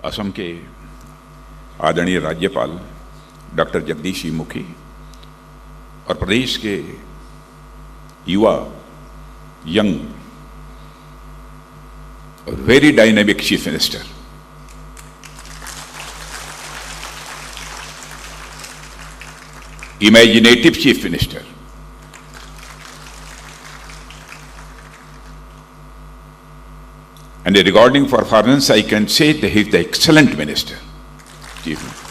असम के आदरणीय राज्यपाल डॉक्टर जगदीश मुखी और प्रदेश के युवा यंग और very dynamic chief minister, imaginative chief minister, and regarding performance I can say that he is the excellent minister, chief minister.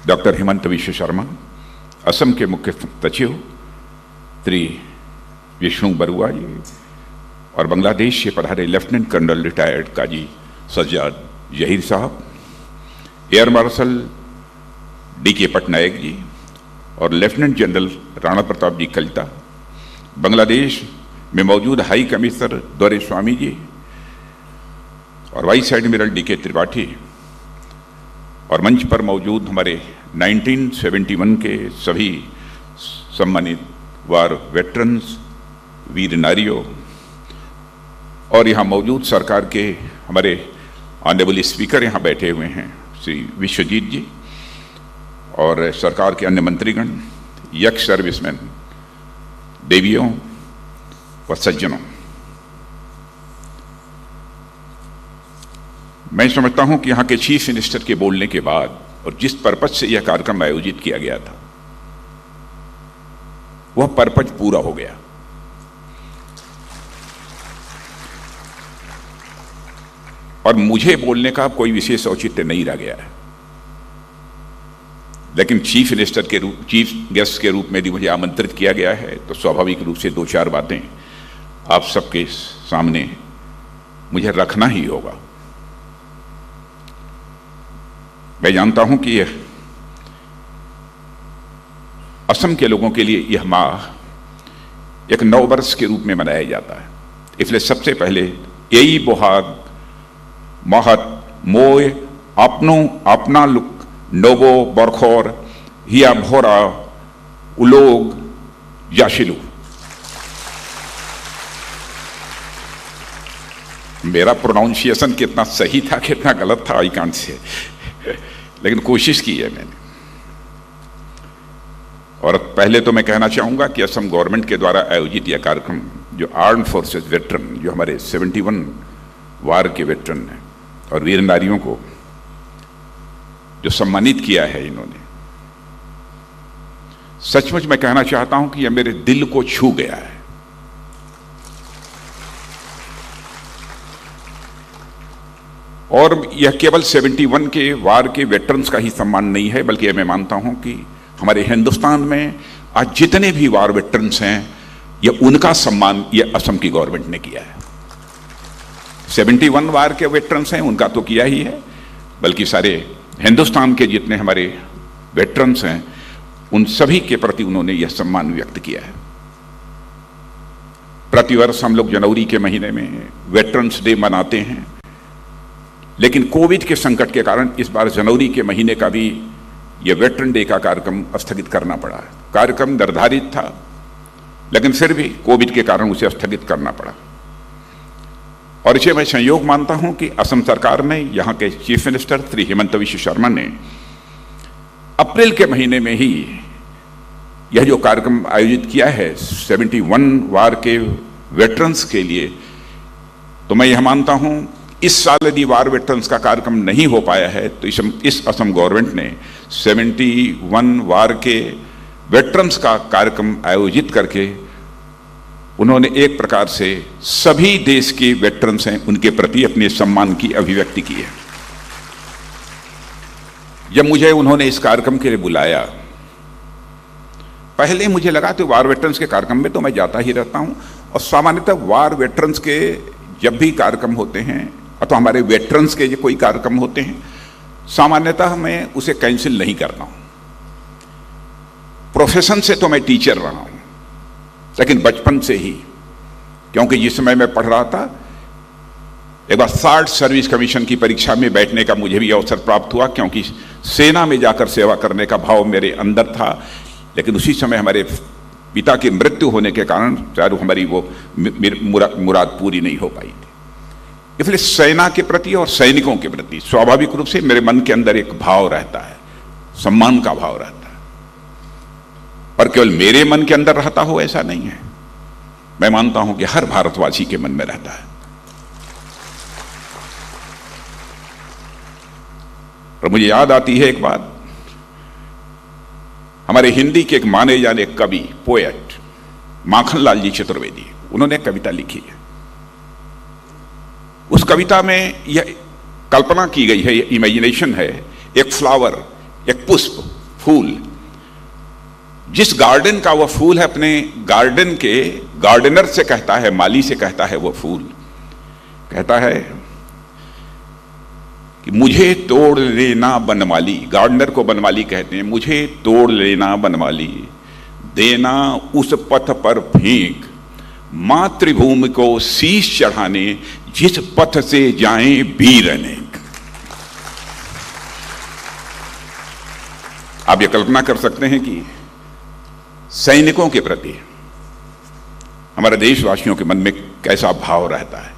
Doctor Hemant विश्व शर्मा, असम के मुख्य सचिव श्री विष्णु बरुआ जी और बांग्लादेश से पधारे लेफ्टिनेंट कर्नल रिटायर्ड काजी सज्जाद जहीर साहब, air marshal DK. Patnaik ji और लेफ्टिनेंट जनरल राणा प्रताप जी कलिता, बांग्लादेश में मौजूद हाई कमिश्नर दोरेस्वामी जी और वाइस एडमिरल डी.के. त्रिपाठी और मंच पर मौजूद हमारे 1971 के सभी सम्मानित वार वेटरन्स, वीर नारियों और यहाँ मौजूद सरकार के हमारे ऑनरेबल स्पीकर यहाँ बैठे हुए हैं श्री विश्वजीत जी और सरकार के अन्य मंत्रीगण, यक्स सर्विसमैन, देवियों व सज्जनों, मैं समझता हूं कि यहाँ के चीफ मिनिस्टर के बोलने के बाद और जिस पर्पज से यह कार्यक्रम आयोजित किया गया था वह पर्पज पूरा हो गया। और मुझे बोलने का कोई विशेष औचित्य नहीं रह गया है, लेकिन चीफ मिनिस्टर के रूप, चीफ गेस्ट के रूप में यदि मुझे आमंत्रित किया गया है तो स्वाभाविक रूप से दो चार बातें आप सबके सामने मुझे रखना ही होगा। मैं जानता हूं कि असम के लोगों के लिए यह माह एक नव वर्ष के रूप में मनाया जाता है, इसलिए सबसे पहले यही बोहाग महत मोय अपनो अपना लुक नोबो बरखोर हिया भोरा उलोग याशिलू। मेरा प्रोनाउंसिएशन कितना सही था कितना गलत था आई कांट से, लेकिन कोशिश की है मैंने। और पहले तो मैं कहना चाहूंगा कि असम गवर्नमेंट के द्वारा आयोजित यह कार्यक्रम जो आर्म्ड फोर्सेस वेटरन, जो हमारे 71 वार के वेटरन हैं और वीर नारियों को जो सम्मानित किया है इन्होंने, सचमुच मैं कहना चाहता हूं कि यह मेरे दिल को छू गया है। और यह केवल 71 के वार के वेटरन्स का ही सम्मान नहीं है, बल्कि मैं मानता हूं कि हमारे हिंदुस्तान में आज जितने भी वार वेटरन्स हैं यह उनका सम्मान यह असम की गवर्नमेंट ने किया है। 71 वार के वेटरन्स हैं उनका तो किया ही है, बल्कि सारे हिंदुस्तान के जितने हमारे वेटरन्स हैं उन सभी के प्रति उन्होंने यह सम्मान व्यक्त किया है। प्रतिवर्ष हम लोग जनवरी के महीने में वेटरन्स डे मनाते हैं, लेकिन कोविड के संकट के कारण इस बार जनवरी के महीने का भी यह वेटरन डे का कार्यक्रम स्थगित करना पड़ा है। कार्यक्रम निर्धारित था, लेकिन फिर भी कोविड के कारण उसे स्थगित करना पड़ा। और इसे मैं संयोग मानता हूं कि असम सरकार ने, यहाँ के चीफ मिनिस्टर श्री हेमंत विश्व शर्मा ने अप्रैल के महीने में ही यह जो कार्यक्रम आयोजित किया है 71 वार के वेटरन्स के लिए, तो मैं यह मानता हूं इस साल यदि वार वेटरन्स का कार्यक्रम नहीं हो पाया है तो इस असम गवर्नमेंट ने 71 वार के वेटरन्स का कार्यक्रम आयोजित करके उन्होंने एक प्रकार से सभी देश के वेटरन्स हैं उनके प्रति अपने सम्मान की अभिव्यक्ति की है। जब मुझे उन्होंने इस कार्यक्रम के लिए बुलाया, पहले मुझे लगा तो वार वेटरन्स के कार्यक्रम में तो मैं जाता ही रहता हूं और सामान्यतः वार वेटरन्स के जब भी कार्यक्रम होते हैं अथवा हमारे वेटरन्स के जो कोई कार्यक्रम होते हैं सामान्यतः मैं उसे कैंसिल नहीं करता हूं। प्रोफेशन से तो मैं टीचर रहा हूं, लेकिन बचपन से ही, क्योंकि जिस समय मैं पढ़ रहा था एक बार 60 सर्विस कमीशन की परीक्षा में बैठने का मुझे भी अवसर प्राप्त हुआ, क्योंकि सेना में जाकर सेवा करने का भाव मेरे अंदर था। लेकिन उसी समय हमारे पिता की मृत्यु होने के कारण चारों हमारी वो मुराद पूरी नहीं हो पाई थी। इसलिए सेना के प्रति और सैनिकों के प्रति स्वाभाविक रूप से मेरे मन के अंदर एक भाव रहता है, सम्मान का भाव रहता है। पर केवल मेरे मन के अंदर रहता हो ऐसा नहीं है, मैं मानता हूं कि हर भारतवासी के मन में रहता है। और मुझे याद आती है एक बात, हमारे हिंदी के एक माने जाने कवि, पोएट माखनलाल जी चतुर्वेदी, उन्होंने एक कविता लिखी है। उस कविता में यह कल्पना की गई है, इमेजिनेशन है, एक फ्लावर, एक पुष्प, फूल, जिस गार्डन का वह फूल है, अपने गार्डन के गार्डनर से कहता है, माली से कहता है, वो फूल कहता है कि मुझे तोड़ लेना बनमाली, गार्डनर को बनमाली कहते हैं, मुझे तोड़ लेना बनमाली, देना उस पथ पर फेंक, मातृभूमि को शीश चढ़ाने जिस पथ से जाएं वीर अनेक। आप ये कल्पना कर सकते हैं कि सैनिकों के प्रति हमारे देशवासियों के मन में कैसा भाव रहता है।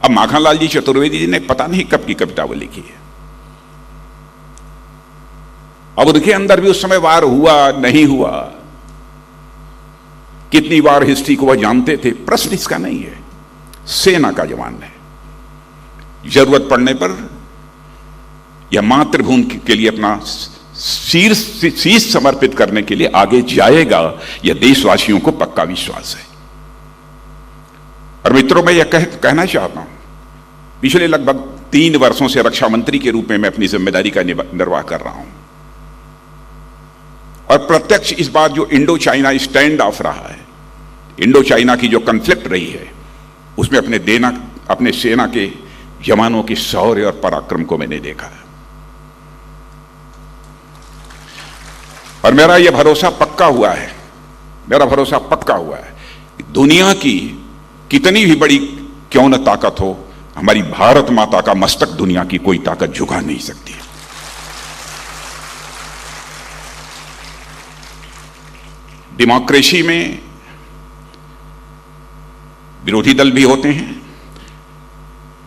अब माखनलाल जी चतुर्वेदी जी ने पता नहीं कब की कविता वो लिखी है, अब उनके अंदर भी उस समय वार हुआ नहीं हुआ, कितनी बार हिस्ट्री को वह जानते थे, प्रश्न इसका नहीं है। सेना का जवान है, जरूरत पड़ने पर यह मातृभूमि के लिए अपना शीश समर्पित करने के लिए आगे जाएगा, यह देशवासियों को पक्का विश्वास है। और मित्रों, मैं यह कहना चाहता हूं, पिछले लगभग 3 वर्षों से रक्षा मंत्री के रूप में मैं अपनी जिम्मेदारी का निर्वाह कर रहा हूं, और प्रत्यक्ष इस बार जो इंडो चाइना स्टैंड ऑफ रहा है, इंडो चाइना की जो कॉन्फ्लिक्ट रही है, उसमें अपने सेना के जवानों के शौर्य और पराक्रम को मैंने देखा है। और मेरा यह भरोसा पक्का हुआ है, मेरा भरोसा पक्का हुआ है कि दुनिया की कितनी भी बड़ी क्यों न ताकत हो, हमारी भारत माता का मस्तक दुनिया की कोई ताकत झुका नहीं सकती। डेमोक्रेसी में विरोधी दल भी होते हैं,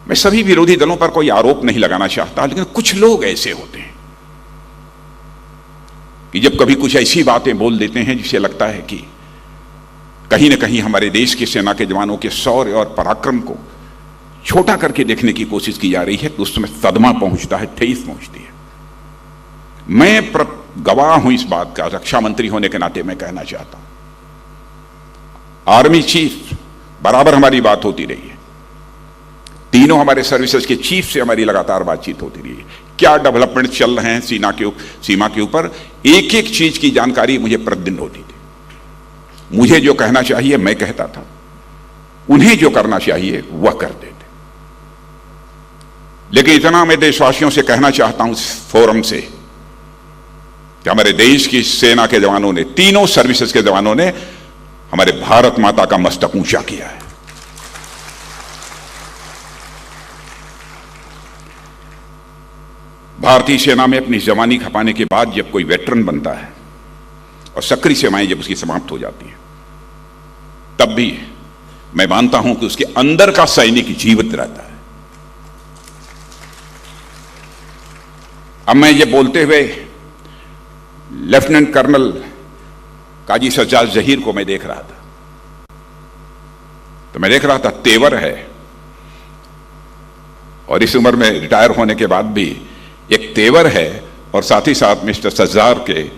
मैं सभी विरोधी दलों पर कोई आरोप नहीं लगाना चाहता, लेकिन कुछ लोग ऐसे होते हैं कि जब कभी कुछ ऐसी बातें बोल देते हैं जिसे लगता है कि कहीं ना कहीं हमारे देश की सेना के जवानों के शौर्य और पराक्रम को छोटा करके देखने की कोशिश की जा रही है, तो उस समय सदमा पहुंचता है, ठेस पहुंचती है। मैं गवाह हूं इस बात का, रक्षा मंत्री होने के नाते मैं कहना चाहता हूं, आर्मी चीफ बराबर हमारी बात होती रही है, तीनों हमारे सर्विसेज के चीफ से हमारी लगातार बातचीत होती रही है, क्या डेवलपमेंट चल रहे हैं सीमा के ऊपर, एक एक चीज की जानकारी मुझे प्रतिदिन होती थी। मुझे जो कहना चाहिए मैं कहता था, उन्हें जो करना चाहिए वह करते थे। लेकिन इतना मैं देशवासियों से कहना चाहता हूं इस फोरम से कि हमारे देश की सेना के जवानों ने, तीनों सर्विसेज के जवानों ने हमारे भारत माता का मस्तक ऊंचा किया है। भारतीय सेना में अपनी जवानी खपाने के बाद जब कोई वेटरन बनता है और सक्रिय सेवाएं जब उसकी समाप्त हो जाती हैं, तब भी मैं मानता हूं कि उसके अंदर का सैनिक जीवित रहता है। अब मैं ये बोलते हुए लेफ्टिनेंट कर्नल काजी सज्जाद जहीर को मैं देख रहा था, तो मैं देख रहा था तेवर है, और इस उम्र में रिटायर होने के बाद भी एक तेवर है, और साथ ही साथ मिस्टर सज्जाद के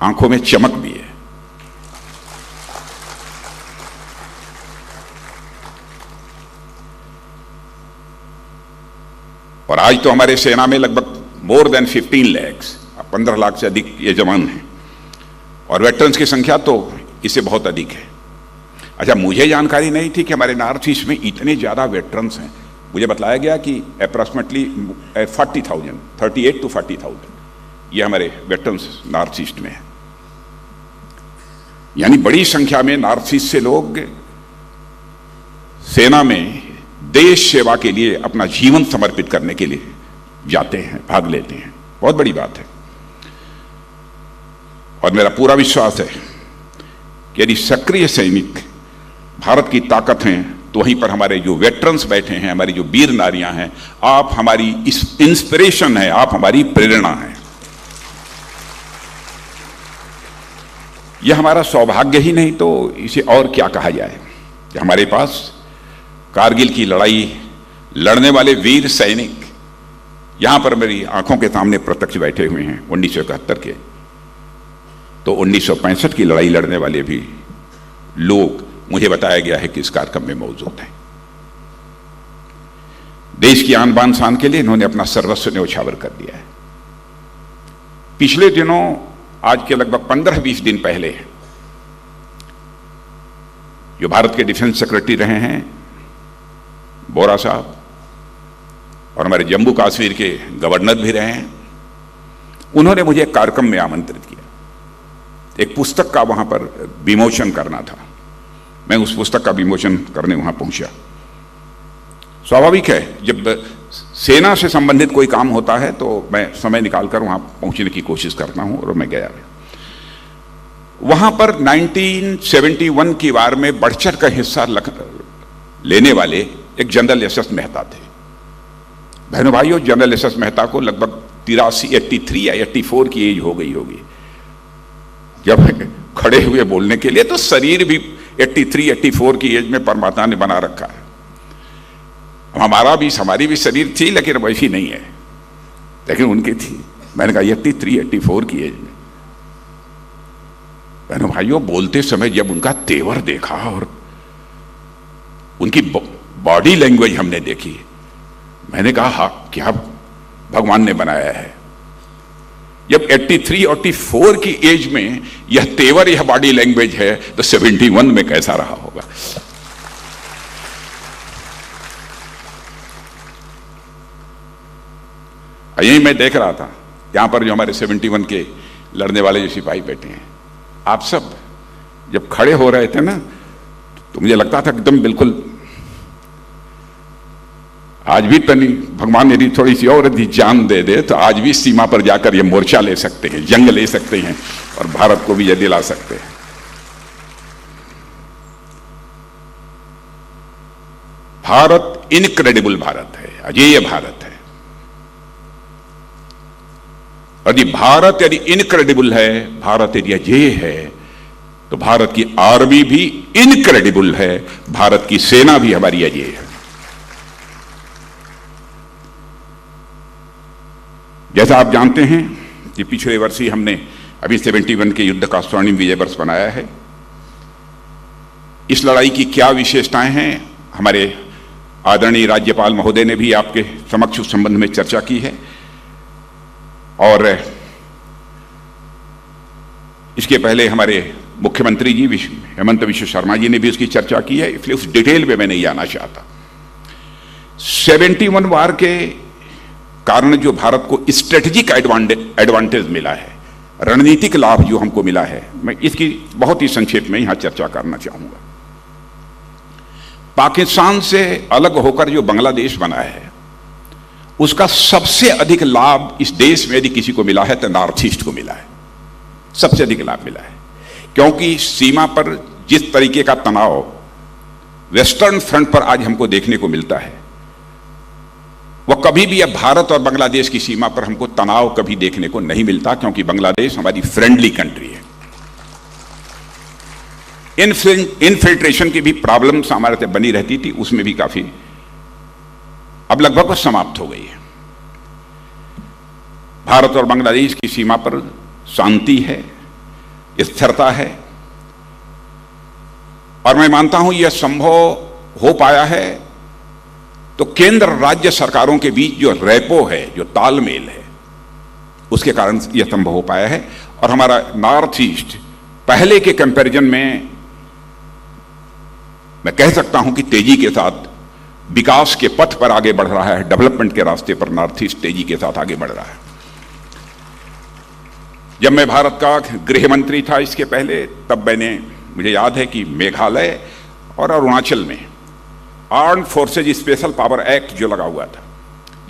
आंखों में चमक भी है। और आज तो हमारे सेना में लगभग मोर देन 15 लाख, 15 लाख से अधिक ये जवान हैं, और वेटरन्स की संख्या तो इससे बहुत अधिक है। अच्छा, मुझे जानकारी नहीं थी कि हमारे नॉर्थ ईस्ट में इतने ज़्यादा वेटरन्स हैं। मुझे बताया गया कि अप्रॉक्सीमेटली 40,000, 38 to 40,000 ये हमारे वेटरन्स नॉर्थ ईस्ट में हैं। यानी बड़ी संख्या में नॉर्थ ईस्ट से लोग सेना में देश सेवा के लिए अपना जीवन समर्पित करने के लिए जाते हैं, भाग लेते हैं। बहुत बड़ी बात है, और मेरा पूरा विश्वास है कि यदि सक्रिय सैनिक भारत की ताकत हैं तो वहीं पर हमारे जो वेटरन्स बैठे हैं, हमारी जो वीर नारियां हैं, आप हमारी इंस्पिरेशन है, आप हमारी प्रेरणा है। यह हमारा सौभाग्य ही नहीं तो इसे और क्या कहा जाए कि हमारे पास कारगिल की लड़ाई लड़ने वाले वीर सैनिक यहां पर मेरी आंखों के सामने प्रत्यक्ष बैठे हुए हैं 1971 के, तो 1965 की लड़ाई लड़ने वाले भी लोग मुझे बताया गया है कि इस कार्यक्रम में मौजूद हैं। देश की आन बान शान के लिए इन्होंने अपना सर्वस्व न्यौछावर कर दिया है। पिछले दिनों, आज के लगभग 15-20 दिन पहले, जो भारत के डिफेंस सेक्रेटरी रहे हैं बोरा साहब और हमारे जम्मू कश्मीर के गवर्नर भी रहे हैं, उन्होंने मुझे एक कार्यक्रम में आमंत्रित किया। एक पुस्तक का वहां पर विमोचन करना था। मैं उस पुस्तक का विमोचन करने वहां पहुंचा। स्वाभाविक है, जब सेना से संबंधित कोई काम होता है तो मैं समय निकालकर वहां पहुंचने की कोशिश करता हूं, और मैं गया। वहां पर 1971 की वार में बढ़ चढ़ कर हिस्सा लेने वाले एक जनरल एस.एस. मेहता थे। बहनों भाइयों, जनरल एस.एस. मेहता को लगभग 83 या 84 की एज हो गई होगी। जब खड़े हुए बोलने के लिए तो शरीर भी 83-84 की एज में परमात्मा ने बना रखा है। हमारी भी शरीर थी, लेकिन वैसी नहीं है, लेकिन उनकी थी। मैंने कहा 83-84 की एज में। बहनों भाइयों, बोलते समय जब उनका तेवर देखा और उनकी बॉडी लैंग्वेज हमने देखी, मैंने कहा हाँ, क्या भगवान ने बनाया है। जब 83-84 की एज में यह तेवर, यह बॉडी लैंग्वेज है, तो 71 में कैसा रहा होगा। यही मैं देख रहा था, यहां पर जो हमारे 71 के लड़ने वाले जो सिपाही बैठे हैं, आप सब जब खड़े हो रहे थे ना, तो मुझे लगता था एकदम बिल्कुल आज भी तनी भगवान यदि थोड़ी सी और यदि जान दे दे तो आज भी सीमा पर जाकर ये मोर्चा ले सकते हैं, जंग ले सकते हैं और भारत को भी ये दिला सकते हैं। भारत इनक्रेडिबल भारत है, अजेय भारत है। यदि भारत यदि इनक्रेडिबल है, भारत यदि अजेय है, तो भारत की आर्मी भी इनक्रेडिबल है, भारत की सेना भी हमारी अजेय है। जैसा आप जानते हैं कि पिछले वर्ष ही हमने अभी 71 के युद्ध का स्वर्णिम विजय वर्ष बनाया है। इस लड़ाई की क्या विशेषताएं हैं, हमारे आदरणीय राज्यपाल महोदय ने भी आपके समक्ष उस संबंध में चर्चा की है, और इसके पहले हमारे मुख्यमंत्री जी हेमंत विश्व शर्मा जी ने भी उसकी चर्चा की है, इसलिए उस डिटेल में मैं नहीं आना चाहता। 71 वार के कारण जो भारत को स्ट्रेटेजिक एडवांटेज मिला है, रणनीतिक लाभ जो हमको मिला है, मैं इसकी बहुत ही संक्षेप में यहां चर्चा करना चाहूंगा। पाकिस्तान से अलग होकर जो बांग्लादेश बना है, उसका सबसे अधिक लाभ इस देश में यदि किसी को मिला है तो नॉर्थ ईस्ट को मिला है, सबसे अधिक लाभ मिला है। क्योंकि सीमा पर जिस तरीके का तनाव वेस्टर्न फ्रंट पर आज हमको देखने को मिलता है, वह कभी भी अब भारत और बांग्लादेश की सीमा पर हमको तनाव कभी देखने को नहीं मिलता, क्योंकि बांग्लादेश हमारी फ्रेंडली कंट्री है। इनफिल्ट्रेशन की भी प्रॉब्लम्स हमारे से बनी रहती थी, उसमें भी काफी अब लगभग समाप्त हो गई है। भारत और बांग्लादेश की सीमा पर शांति है, स्थिरता है, और मैं मानता हूं यह संभव हो पाया है तो केंद्र राज्य सरकारों के बीच जो रेपो है, जो तालमेल है, उसके कारण यह संभव हो पाया है। और हमारा नॉर्थ ईस्ट पहले के कंपैरिजन में मैं कह सकता हूं कि तेजी के साथ विकास के पथ पर आगे बढ़ रहा है, डेवलपमेंट के रास्ते पर नॉर्थ ईस्ट तेजी के साथ आगे बढ़ रहा है। जब मैं भारत का गृह मंत्री था इसके पहले, तब मुझे याद है कि मेघालय और अरुणाचल में armed forces special power act जो लगा हुआ था,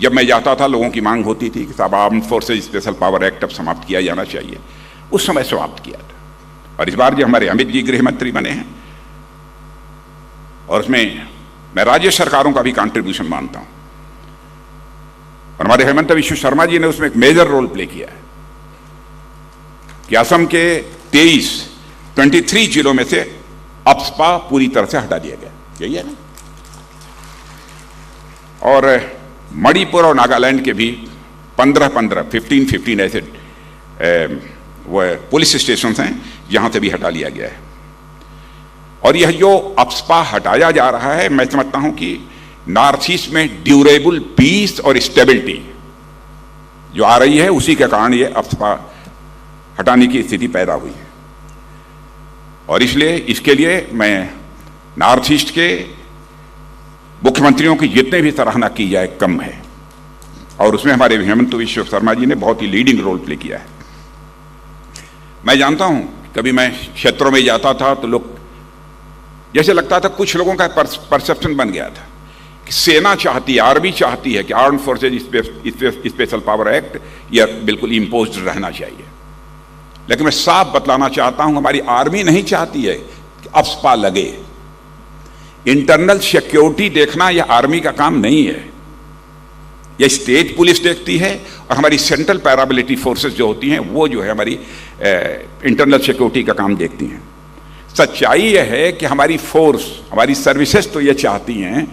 जब मैं जाता था लोगों की मांग होती थी कि साहब armed forces special power act अब समाप्त किया जाना चाहिए। उस समय समाप्त किया था। और इस बार जो हमारे अमित जी गृह मंत्री बने हैं, और उसमें मैं राज्य सरकारों का भी कंट्रीब्यूशन मानता हूं, और हमारे हेमंत विश्व शर्मा जी ने उसमें एक मेजर रोल प्ले किया है कि असम के 23 जिलों में से अप्सपा पूरी तरह से हटा दिया गया, यही है ना। और मणिपुर और नागालैंड के भी 15 ऐसे वो पुलिस स्टेशन हैं जहां से भी हटा लिया गया है। और यह जो अप्सपा हटाया जा रहा है, मैं समझता हूं कि नॉर्थ ईस्ट में ड्यूरेबल पीस और स्टेबिलिटी जो आ रही है, उसी के कारण ये अप्सपा हटाने की स्थिति पैदा हुई है। और इसलिए इसके लिए मैं नॉर्थ ईस्ट के मुख्यमंत्रियों की जितने भी सराहना की जाए कम है, और उसमें हमारे हेमंत विश्व शर्मा जी ने बहुत ही लीडिंग रोल प्ले किया है। मैं जानता हूं, कभी मैं क्षेत्रों में जाता था तो लोग जैसे लगता था, कुछ लोगों का परसेप्शन बन गया था कि सेना चाहती है, आर्मी चाहती है कि arm forces special power act यह बिल्कुल इम्पोज्ड रहना चाहिए। लेकिन मैं साफ बतलाना चाहता हूं, हमारी आर्मी नहीं चाहती है कि अप्सपा लगे। इंटरनल सिक्योरिटी देखना यह आर्मी का काम नहीं है, यह स्टेट पुलिस देखती है, और हमारी सेंट्रल पैरामिलिट्री फोर्सेस जो होती हैं वो जो है हमारी इंटरनल सिक्योरिटी का काम देखती हैं। सच्चाई यह है कि हमारी फोर्स, हमारी सर्विसेज तो ये चाहती हैं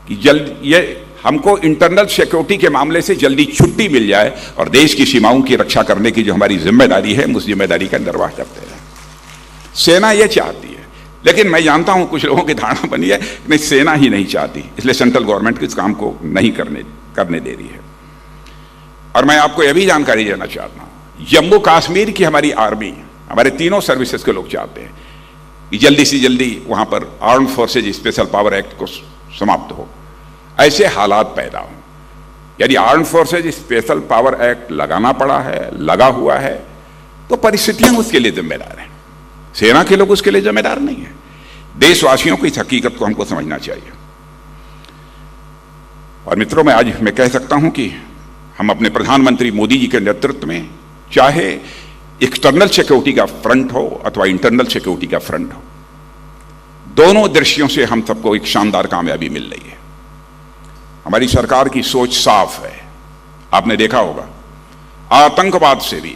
कि ये हमको इंटरनल सिक्योरिटी के मामले से जल्दी छुट्टी मिल जाए और देश की सीमाओं की रक्षा करने की जो हमारी जिम्मेदारी है, उस जिम्मेदारी का निर्वाह करते हैं। सेना ये चाहती है, लेकिन मैं जानता हूं कुछ लोगों की धारणा बनी है कि नहीं, सेना ही नहीं चाहती, इसलिए सेंट्रल गवर्नमेंट इस काम को नहीं करने दे रही है। और मैं आपको यह भी जानकारी देना चाहता हूं, जम्मू कश्मीर की हमारी आर्मी, हमारे तीनों सर्विसेज के लोग चाहते हैं कि जल्दी से जल्दी वहां पर arm forces special power act को समाप्त हो, ऐसे हालात पैदा हों। यदि arm forces special power act लगाना पड़ा है, लगा हुआ है, तो परिस्थितियां उसके लिए जिम्मेदार हैं, सेना के लोग उसके लिए जिम्मेदार नहीं है। देशवासियों को इस हकीकत को हमको समझना चाहिए। और मित्रों, मैं आज कह सकता हूं कि हम अपने प्रधानमंत्री मोदी जी के नेतृत्व में, चाहे एक्सटर्नल सिक्योरिटी का फ्रंट हो अथवा इंटरनल सिक्योरिटी का फ्रंट हो, दोनों दृष्टियों से हम सबको एक शानदार कामयाबी मिल रही है। हमारी सरकार की सोच साफ है। आपने देखा होगा, आतंकवाद से भी,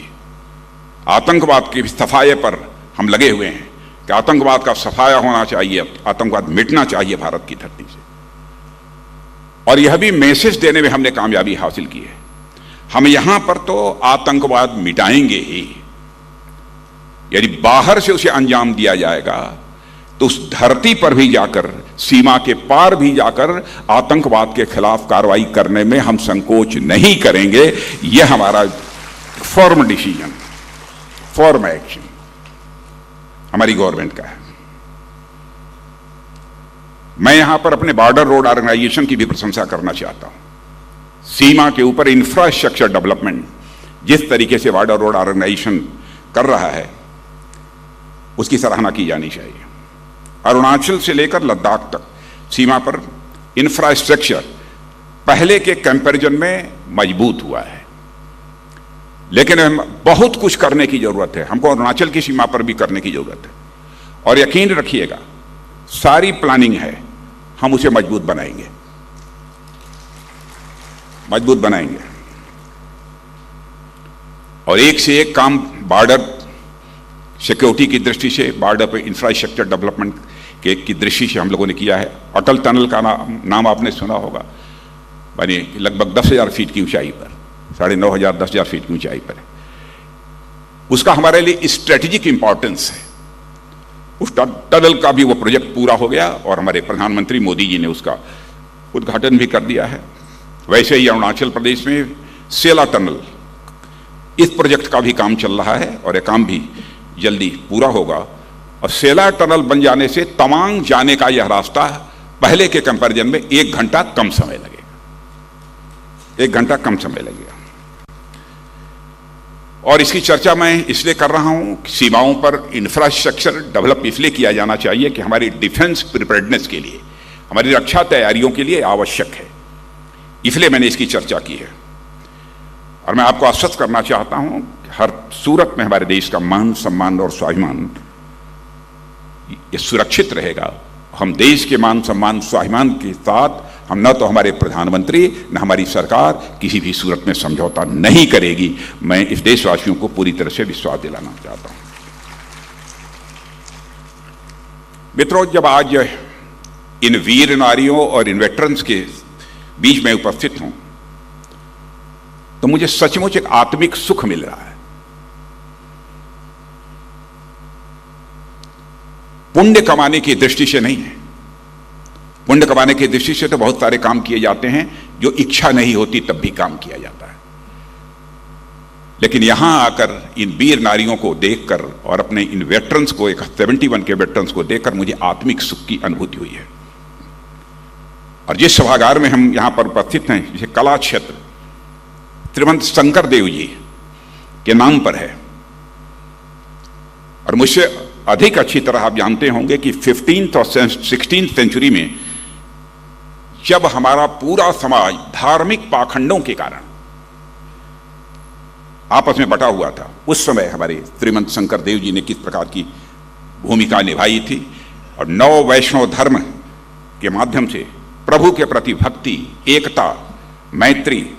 आतंकवाद के सफाये पर हम लगे हुए हैं कि आतंकवाद का सफाया होना चाहिए, आतंकवाद मिटना चाहिए भारत की धरती से। और यह भी मैसेज देने में हमने कामयाबी हासिल की है। हम यहां पर तो आतंकवाद मिटाएंगे ही, यदि बाहर से उसे अंजाम दिया जाएगा तो उस धरती पर भी जाकर, सीमा के पार भी जाकर आतंकवाद के खिलाफ कार्रवाई करने में हम संकोच नहीं करेंगे। यह हमारा फॉर्म डिसीजन, फॉर्म एक्शन हमारी गवर्नमेंट का है। मैं यहां पर अपने बॉर्डर रोड ऑर्गेनाइजेशन की भी प्रशंसा करना चाहता हूं। सीमा के ऊपर इंफ्रास्ट्रक्चर डेवलपमेंट जिस तरीके से बॉर्डर रोड ऑर्गेनाइजेशन कर रहा है, उसकी सराहना की जानी चाहिए। अरुणाचल से लेकर लद्दाख तक सीमा पर इंफ्रास्ट्रक्चर पहले के कंपैरिजन में मजबूत हुआ है, लेकिन बहुत कुछ करने की जरूरत है। हमको अरुणाचल की सीमा पर भी करने की जरूरत है, और यकीन रखिएगा सारी प्लानिंग है, हम उसे मजबूत बनाएंगे, मजबूत बनाएंगे। और एक से एक काम बॉर्डर सिक्योरिटी की दृष्टि से, बॉर्डर पर इंफ्रास्ट्रक्चर डेवलपमेंट की दृष्टि से हम लोगों ने किया है। अटल टनल का नाम आपने सुना होगा, यानी लगभग 10,000 फीट की ऊंचाई पर, 9,500 10,000 फीट की ऊंचाई पर है। उसका हमारे लिए स्ट्रेटेजिक इंपॉर्टेंस है। उस टनल का भी वो प्रोजेक्ट पूरा हो गया और हमारे प्रधानमंत्री मोदी जी ने उसका उद्घाटन भी कर दिया है। वैसे ही अरुणाचल प्रदेश में सेला टनल, इस प्रोजेक्ट का भी काम चल रहा है और यह काम भी जल्दी पूरा होगा। और सेला टनल बन जाने से तवांग जाने का यह रास्ता पहले के कंपैरिजन में 1 घंटा कम समय लगेगा, 1 घंटा कम समय लगेगा। और इसकी चर्चा मैं इसलिए कर रहा हूं कि सीमाओं पर इंफ्रास्ट्रक्चर डेवलप इसलिए किया जाना चाहिए कि हमारी डिफेंस प्रिपेयर्डनेस के लिए, हमारी रक्षा तैयारियों के लिए आवश्यक है, इसलिए मैंने इसकी चर्चा की है। और मैं आपको आश्वस्त करना चाहता हूं कि हर सूरत में हमारे देश का मान, सम्मान और स्वाभिमान ये सुरक्षित रहेगा हम देश के मान सम्मान स्वाभिमान के साथ हम न तो हमारे प्रधानमंत्री न हमारी सरकार किसी भी सूरत में समझौता नहीं करेगी। मैं इस देशवासियों को पूरी तरह से विश्वास दिलाना चाहता हूं। मित्रों, जब आज इन वीर नारियों और इन वेटरन्स के बीच में उपस्थित हूं तो मुझे सचमुच एक आत्मिक सुख मिल रहा है। पुण्य कमाने की दृष्टि से नहीं है। पुण्य कमाने की दृष्टि से तो बहुत सारे काम किए जाते हैं, जो इच्छा नहीं होती तब भी काम किया जाता है। लेकिन यहां आकर इन वीर नारियों को देखकर और अपने इन वेटरन्स को, एक 71 के वेटरन्स को देखकर मुझे आत्मिक सुख की अनुभूति हुई है। और जिस सभागार में हम यहां पर उपस्थित हैं, जिसे कला क्षेत्र श्रीमंत शंकर देव जी के नाम पर है, और मुझसे अधिक अच्छी तरह आप जानते होंगे कि 15th और 16th सेंचुरी में जब हमारा पूरा समाज धार्मिक पाखंडों के कारण आपस में बटा हुआ था, उस समय हमारे श्रीमंत शंकर देव जी ने किस प्रकार की भूमिका निभाई थी और नव वैष्णव धर्म के माध्यम से प्रभु के प्रति भक्ति, एकता, मैत्री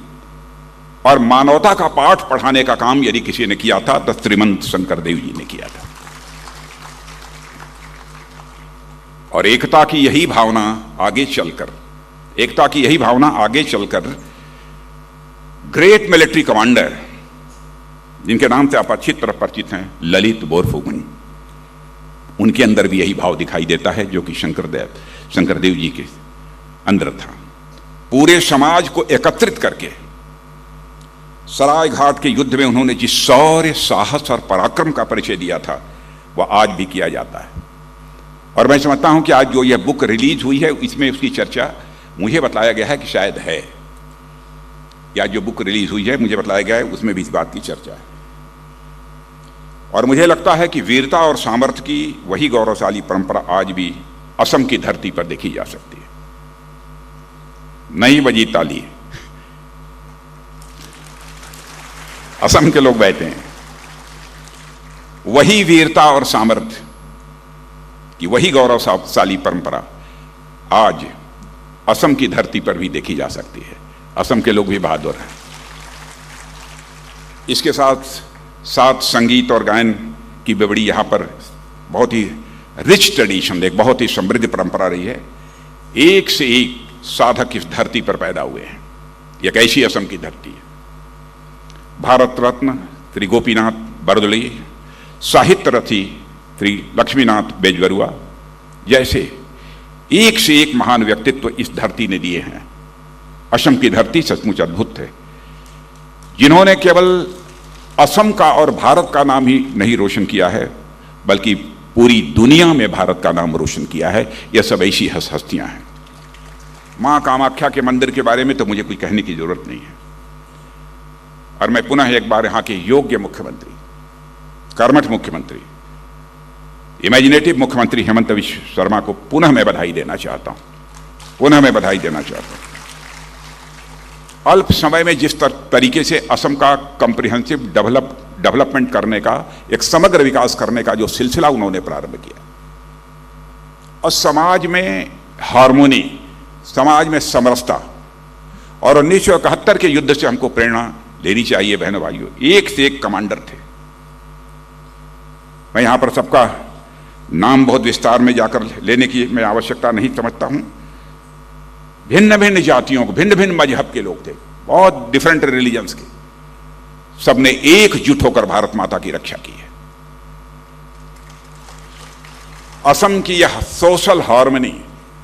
और मानवता का पाठ पढ़ाने का काम यदि किसी ने किया था तो श्रीमंत शंकर देव जी ने किया था। और एकता की यही भावना आगे चलकर ग्रेट मिलिट्री कमांडर, जिनके नाम से आप अच्छी तरह परिचित हैं, ललित बोरफुकन, उनके अंदर भी यही भाव दिखाई देता है जो कि शंकरदेव जी के अंदर था। पूरे समाज को एकत्रित करके सरायघाट के युद्ध में उन्होंने जिस शौर्य, साहस और पराक्रम का परिचय दिया था वह आज भी किया जाता है। और मैं समझता हूं कि आज जो यह बुक रिलीज हुई है इसमें उसकी चर्चा मुझे बताया गया है कि शायद है, या जो बुक रिलीज हुई है मुझे बताया गया है उसमें भी इस बात की चर्चा है। और मुझे लगता है कि वीरता और सामर्थ्य की वही गौरवशाली परंपरा आज भी असम की धरती पर देखी जा सकती है। नहीं बजी ताली, असम के लोग बैठे हैं। वही वीरता और सामर्थ्य कि वही गौरवशाली परंपरा आज असम की धरती पर भी देखी जा सकती है। असम के लोग भी बहादुर हैं। इसके साथ साथ संगीत और गायन की बेबड़ी यहां पर बहुत ही रिच ट्रेडिशन, एक बहुत ही समृद्ध परंपरा रही है। एक से एक साधक इस धरती पर पैदा हुए हैं। एक ऐसी असम की धरती है। भारत रत्न श्री गोपीनाथ बरदोली, साहित्य रथी श्री लक्ष्मीनाथ बेजबरुआ जैसे एक से एक महान व्यक्तित्व इस धरती ने दिए हैं। असम की धरती सचमुच अद्भुत है, जिन्होंने केवल असम का और भारत का नाम ही नहीं रोशन किया है बल्कि पूरी दुनिया में भारत का नाम रोशन किया है। यह सब ऐसी हस्तियां हैं। मां कामाख्या के मंदिर के बारे में तो मुझे कुछ कहने की जरूरत नहीं है। और मैं पुनः एक बार यहां के योग्य मुख्यमंत्री, कर्मठ मुख्यमंत्री, इमेजिनेटिव मुख्यमंत्री हेमंत विश्व शर्मा को पुनः मैं बधाई देना चाहता हूं। अल्प समय में जिस तरीके से असम का कॉम्प्रिहेंसिव डेवलपमेंट करने का, एक समग्र विकास करने का जो सिलसिला उन्होंने प्रारंभ किया, और समाज में हार्मोनी, समाज में समरसता, और 1971 के युद्ध से हमको प्रेरणा लेनी चाहिए। बहनों भाइयों, एक से एक कमांडर थे। मैं यहां पर सबका नाम बहुत विस्तार में जाकर लेने की मैं आवश्यकता नहीं समझता हूं। भिन्न भिन्न जातियों को, भिन्न भिन्न मजहब के लोग थे, बहुत डिफरेंट रिलीजन्स के, सबने एकजुट होकर भारत माता की रक्षा की है। असम की यह सोशल हार्मनी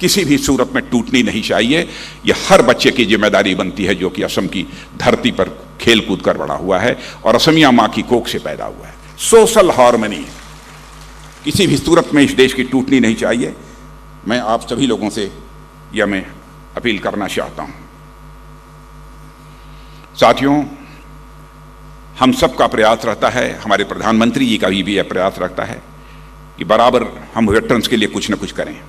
किसी भी सूरत में टूटनी नहीं चाहिए। यह हर बच्चे की जिम्मेदारी बनती है जो कि असम की धरती पर खेल कूद कर बड़ा हुआ है और असमिया मां की कोख से पैदा हुआ है। सोशल हार्मनी किसी भी सूरत में इस देश की टूटनी नहीं चाहिए। मैं आप सभी लोगों से यह मैं अपील करना चाहता हूं। साथियों, हम सबका प्रयास रहता है, हमारे प्रधानमंत्री जी का भी यह प्रयास रहता है कि बराबर हम वेटरन्स के लिए कुछ न कुछ करें।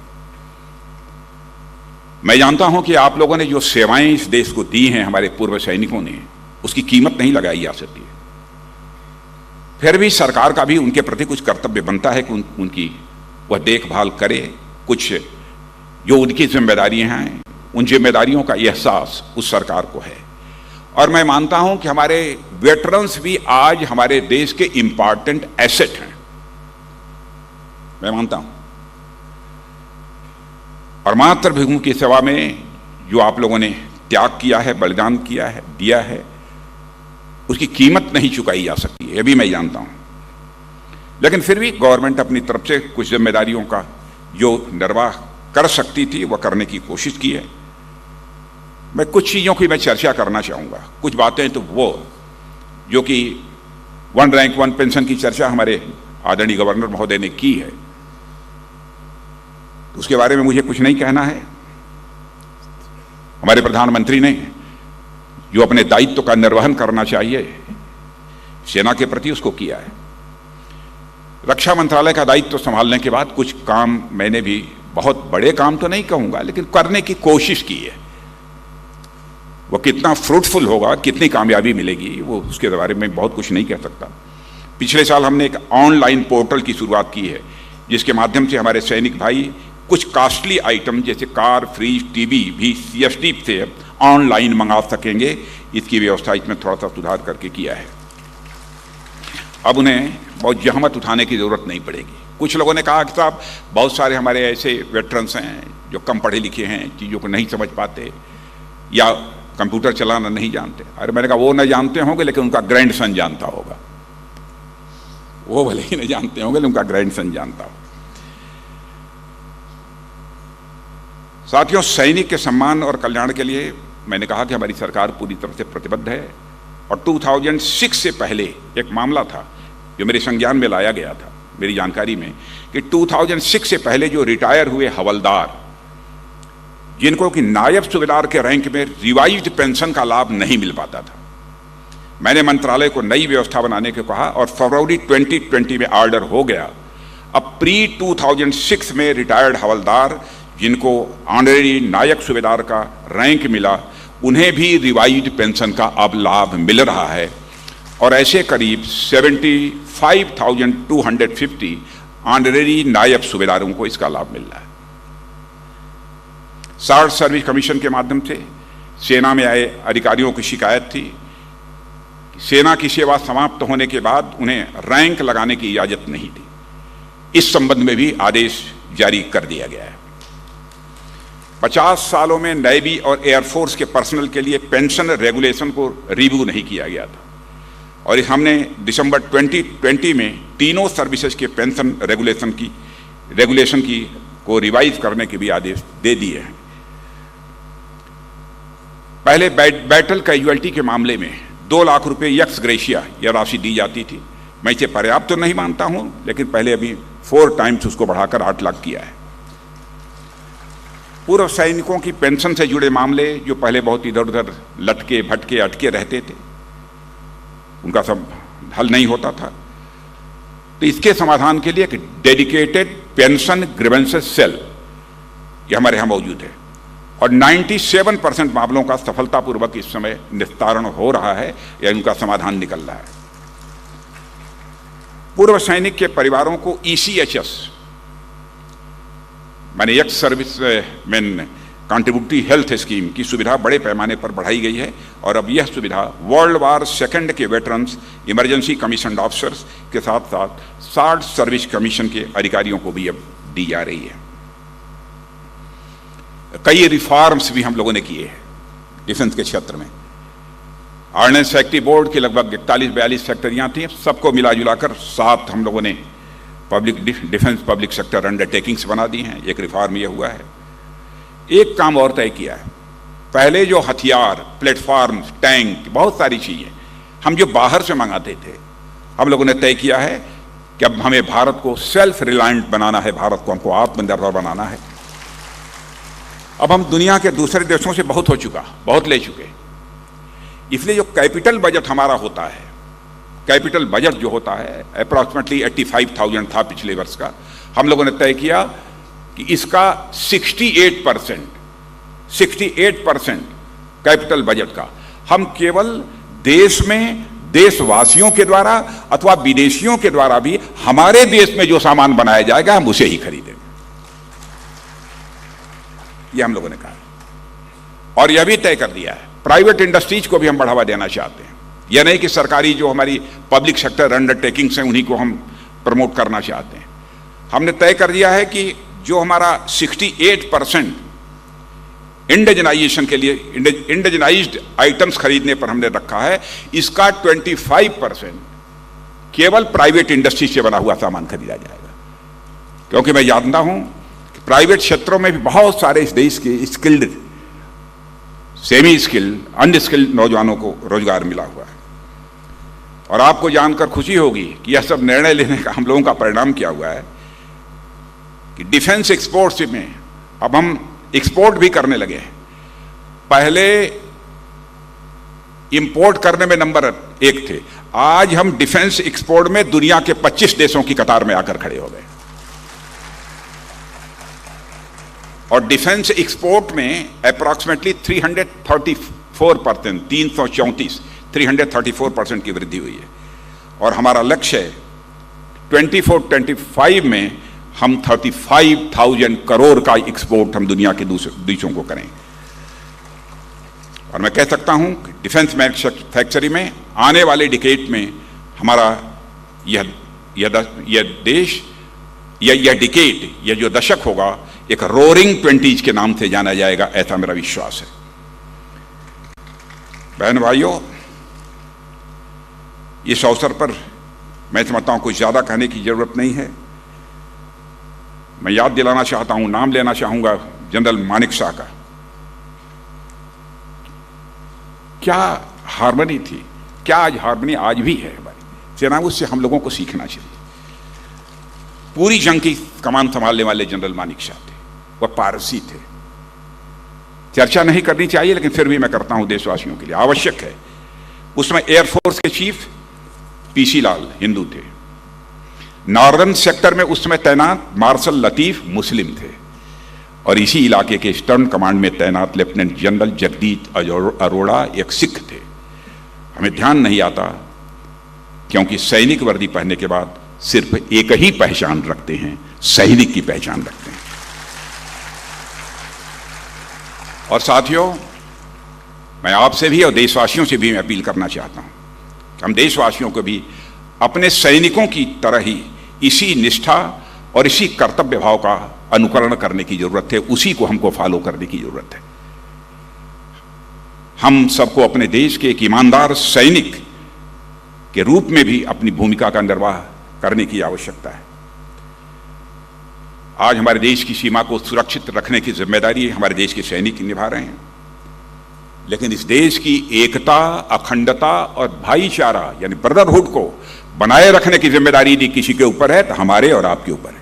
मैं जानता हूं कि आप लोगों ने जो सेवाएं इस देश को दी हैं, हमारे पूर्व सैनिकों ने, उसकी कीमत नहीं लगाई जा सकती है। फिर भी सरकार का भी उनके प्रति कुछ कर्तव्य बनता है कि उनकी वह देखभाल करे, कुछ जो उनकी जिम्मेदारियां हैं, उन जिम्मेदारियों का एहसास उस सरकार को है। और मैं मानता हूं कि हमारे वेटरन्स भी आज हमारे देश के इंपॉर्टेंट एसेट हैं, मैं मानता हूं। और मातृभूमि की सेवा में जो आप लोगों ने त्याग किया है, बलिदान किया है, दिया है, उसकी कीमत नहीं चुकाई जा सकती, ये भी मैं जानता हूं। लेकिन फिर भी गवर्नमेंट अपनी तरफ से कुछ जिम्मेदारियों का जो निर्वाह कर सकती थी वह करने की कोशिश की है। मैं कुछ चीज़ों की मैं चर्चा करना चाहूँगा, कुछ बातें तो वो जो कि वन रैंक वन पेंशन की चर्चा हमारे आदरणीय गवर्नर महोदय ने की है, तो उसके बारे में मुझे कुछ नहीं कहना है। हमारे प्रधानमंत्री ने जो अपने दायित्व का निर्वहन करना चाहिए सेना के प्रति उसको किया है। रक्षा मंत्रालय का दायित्व संभालने के बाद कुछ काम मैंने भी, बहुत बड़े काम तो नहीं कहूंगा, लेकिन करने की कोशिश की है। वो कितना फ्रूटफुल होगा, कितनी कामयाबी मिलेगी, वो उसके बारे में बहुत कुछ नहीं कह सकता। पिछले साल हमने एक ऑनलाइन पोर्टल की शुरुआत की है, जिसके माध्यम से हमारे सैनिक भाई कुछ कॉस्टली आइटम जैसे कार, फ्रिज, टीवी भी CSD से ऑनलाइन मंगा सकेंगे। इसकी व्यवस्था इसमें थोड़ा सा सुधार करके किया है। अब उन्हें बहुत जहमत उठाने की जरूरत नहीं पड़ेगी। कुछ लोगों ने कहा कि साहब बहुत सारे हमारे ऐसे वेटरन्स हैं जो कम पढ़े लिखे हैं, चीज़ों को नहीं समझ पाते या कंप्यूटर चलाना नहीं जानते। अरे मैंने कहा वो न जानते होंगे लेकिन उनका ग्रैंडसन जानता होगा, वो भले ही नहीं जानते होंगे लेकिन उनका ग्रैंडसन जानता होगा। साथियों, सैनिक के सम्मान और कल्याण के लिए मैंने कहा कि हमारी सरकार पूरी तरह से प्रतिबद्ध है। और 2006 से पहले एक मामला था जो मेरे संज्ञान में लाया गया था, मेरी जानकारी में, कि 2006 से पहले जो रिटायर हुए हवलदार, जिनको कि नायब सूबेदार के रैंक में रिवाइज्ड पेंशन का लाभ नहीं मिल पाता था, मैंने मंत्रालय को नई व्यवस्था बनाने को कहा और फरवरी 2020 में ऑर्डर हो गया। अब प्री 2006 में रिटायर्ड हवलदार जिनको ऑनरेरी नायक सूबेदार का रैंक मिला, उन्हें भी रिवाइज्ड पेंशन का अब लाभ मिल रहा है। और ऐसे करीब 75,250 ऑनरेरी नायब सूबेदारों को इसका लाभ मिल रहा है। शार्ट सर्विस कमीशन के माध्यम से सेना में आए अधिकारियों की शिकायत थी कि सेना की सेवा समाप्त होने के बाद उन्हें रैंक लगाने की इजाजत नहीं थी। इस संबंध में भी आदेश जारी कर दिया गया है। 50 सालों में नेवी और एयरफोर्स के पर्सनल के लिए पेंशन रेगुलेशन को रिव्यू नहीं किया गया था और हमने दिसंबर 2020 में तीनों सर्विसेज के पेंशन रेगुलेशन की को रिवाइज करने के भी आदेश दे दिए हैं। पहले बैटल कैजुअल्टी के मामले में 2 लाख रुपए एक्स ग्रेशिया यह राशि दी जाती थी। मैं इसे पर्याप्त तो नहीं मानता हूं, लेकिन पहले अभी 4 टाइम्स उसको बढ़ाकर 8 लाख किया है। पूर्व सैनिकों की पेंशन से जुड़े मामले जो पहले बहुत इधर उधर लटके भटके अटके रहते थे, उनका सब हल नहीं होता था, तो इसके समाधान के लिए एक डेडिकेटेड पेंशन ग्रीवेंसेस सेल ये हमारे यहाँ मौजूद है और 97% मामलों का सफलतापूर्वक इस समय निस्तारण हो रहा है या उनका समाधान निकल रहा है। पूर्व सैनिक के परिवारों को ECHS माने ex service man contributory health scheme की सुविधा बड़े पैमाने पर बढ़ाई गई है और अब यह सुविधा वर्ल्ड वार सेकंड के वेटरन्स, इमरजेंसी कमीशन ऑफिसर्स के साथ साथ शार्ट सर्विस कमीशन के अधिकारियों को भी अब दी जा रही है। कई रिफॉर्म्स भी हम लोगों ने किए हैं डिफेंस के क्षेत्र में। ऑर्डिनेंस फैक्ट्री बोर्ड की लगभग 41-42 फैक्ट्रियां थी, सबको मिला जुलाकर 7 हम लोगों ने डिफेंस पब्लिक सेक्टर अंडरटेकिंग्स बना दी हैं। एक रिफॉर्म यह हुआ है। एक काम और तय किया है, पहले जो हथियार, प्लेटफॉर्म, टैंक, बहुत सारी चीजें हम जो बाहर से मंगाते थे, हम लोगों ने तय किया है कि अब हमें भारत को सेल्फ रिलायंट बनाना है, भारत को हमको आत्मनिर्भर बनाना है। अब हम दुनिया के दूसरे देशों से बहुत हो चुका, बहुत ले चुके, इसलिए जो कैपिटल बजट हमारा होता है, कैपिटल बजट जो होता है अप्रॉक्सीमेटली 85,000 था पिछले वर्ष का, हम लोगों ने तय किया कि इसका 68% कैपिटल बजट का हम केवल देश में देशवासियों के द्वारा अथवा विदेशियों के द्वारा भी हमारे देश में जो सामान बनाया जाएगा हम उसे ही खरीदेंगे। यह हम लोगों ने कहा। और यह भी तय कर दिया है प्राइवेट इंडस्ट्रीज को भी हम बढ़ावा देना चाहते हैं। यह नहीं कि सरकारी जो हमारी पब्लिक सेक्टर अंडरटेकिंग्स हैं उन्हीं को हम प्रमोट करना चाहते हैं। हमने तय कर दिया है कि जो हमारा 68% इंडिजनाइजेशन के लिए इंडिजनाइज्ड आइटम्स खरीदने पर हमने रखा है, इसका 25% केवल प्राइवेट इंडस्ट्री से बना हुआ सामान खरीदा जाएगा। क्योंकि मैं जानता हूं कि प्राइवेट क्षेत्रों में भी बहुत सारे इस देश के स्किल्ड, सेमी स्किल्ड, अनस्किल्ड नौजवानों को रोजगार मिला हुआ है। और आपको जानकर खुशी होगी कि यह सब निर्णय लेने का हम लोगों का परिणाम क्या हुआ है कि डिफेंस एक्सपोर्ट्स में अब हम एक्सपोर्ट भी करने लगे हैं। पहले इंपोर्ट करने में नंबर 1 थे, आज हम डिफेंस एक्सपोर्ट में दुनिया के 25 देशों की कतार में आकर खड़े हो गए। और डिफेंस एक्सपोर्ट में अप्रॉक्सीमेटली 334% की वृद्धि हुई है। और हमारा लक्ष्य है 24-25 में हम 35,000 करोड़ का एक्सपोर्ट हम दुनिया के देशों को करें। और मैं कह सकता हूं कि डिफेंस मैन्युफैक्चरिंग में आने वाले डिकेड में हमारा यह देश, यह डिकेड, यह जो दशक होगा, एक रोरिंग 20s के नाम से जाना जाएगा, ऐसा मेरा विश्वास है। बहन भाइयों, इस अवसर पर मैं समझता हूं कुछ ज्यादा कहने की जरूरत नहीं है। मैं याद दिलाना चाहता हूं, नाम लेना चाहूंगा जनरल मानेकशॉ का। क्या हार्मनी थी, क्या आज हार्मनी आज भी है हमारी सेना, उससे हम लोगों को सीखना चाहिए। पूरी जंग की कमान संभालने वाले जनरल मानेकशॉ थे, वह पारसी थे। चर्चा नहीं करनी चाहिए लेकिन फिर भी मैं करता हूं, देशवासियों के लिए आवश्यक है। उसमें एयरफोर्स के चीफ पीसी लाल हिंदू थे। नॉर्दर्न सेक्टर में उस समय तैनात मार्शल लतीफ मुस्लिम थे। और इसी इलाके के ईस्टर्न कमांड में तैनात लेफ्टिनेंट जनरल जगदीश अरोड़ा एक सिख थे। हमें ध्यान नहीं आता क्योंकि सैनिक वर्दी पहनने के बाद सिर्फ एक ही पहचान रखते हैं, सैनिक की पहचान रखते हैं। और साथियों, मैं आपसे भी और देशवासियों से भी मैं अपील करना चाहता हूं कि हम देशवासियों को भी अपने सैनिकों की तरह ही इसी निष्ठा और इसी कर्तव्य भाव का अनुकरण करने की जरूरत है, उसी को हमको फॉलो करने की जरूरत है। हम सबको अपने देश के एक ईमानदार सैनिक के रूप में भी अपनी भूमिका का निर्वाह करने की आवश्यकता है। आज हमारे देश की सीमा को सुरक्षित रखने की जिम्मेदारी हमारे देश के सैनिक निभा रहे हैं, लेकिन इस देश की एकता, अखंडता और भाईचारा यानी ब्रदरहुड को बनाए रखने की जिम्मेदारी यदि किसी के ऊपर है तो हमारे और आपके ऊपर है।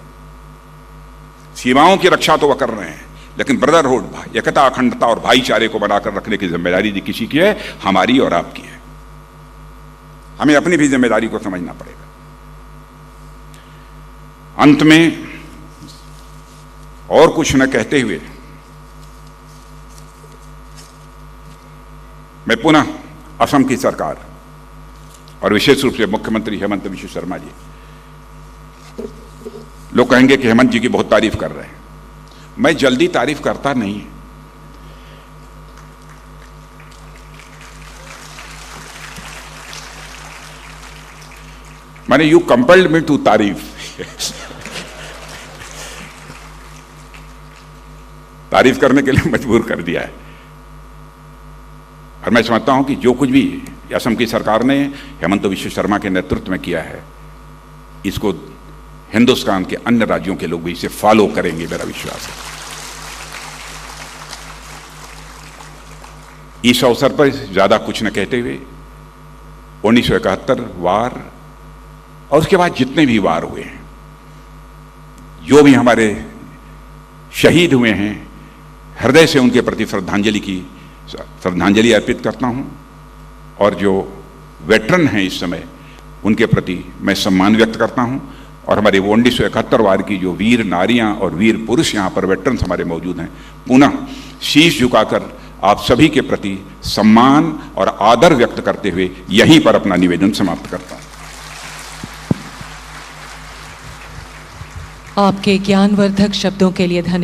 सीमाओं की रक्षा तो वह कर रहे हैं, लेकिन ब्रदरहुड, एकता, अखंडता और भाईचारे को बनाकर रखने की जिम्मेदारी यदि किसी की है, हमारी और आपकी है। हमें अपनी भी जिम्मेदारी को समझना पड़ेगा। अंत में और कुछ न कहते हुए मैं पुनः असम की सरकार और विशेष रूप से मुख्यमंत्री हेमंत बिश्व शर्मा जी, लोग कहेंगे कि हेमंत जी की बहुत तारीफ कर रहे हैं। मैं जल्दी तारीफ करता नहीं। मैंने यू कंपेल्ड मी टू तारीफ तारीफ करने के लिए मजबूर कर दिया है। और मैं समझता हूं कि जो कुछ भी असम की सरकार ने हेमंत बिश्व शर्मा के नेतृत्व में किया है, इसको हिंदुस्तान के अन्य राज्यों के लोग भी इसे फॉलो करेंगे, मेरा विश्वास है। इस अवसर पर ज्यादा कुछ न कहते हुए 1971 वार और उसके बाद जितने भी वार हुए हैं, जो भी हमारे शहीद हुए हैं, हृदय से उनके प्रति श्रद्धांजलि अर्पित करता हूं। और जो वेटरन हैं इस समय, उनके प्रति मैं सम्मान व्यक्त करता हूं। और हमारे 1971 वार की जो वीर नारियां और वीर पुरुष यहाँ पर वेटरन्स हमारे मौजूद हैं, पुनः शीश झुकाकर आप सभी के प्रति सम्मान और आदर व्यक्त करते हुए यहीं पर अपना निवेदन समाप्त करता हूं। आपके ज्ञानवर्धक शब्दों के लिए धन्यवाद।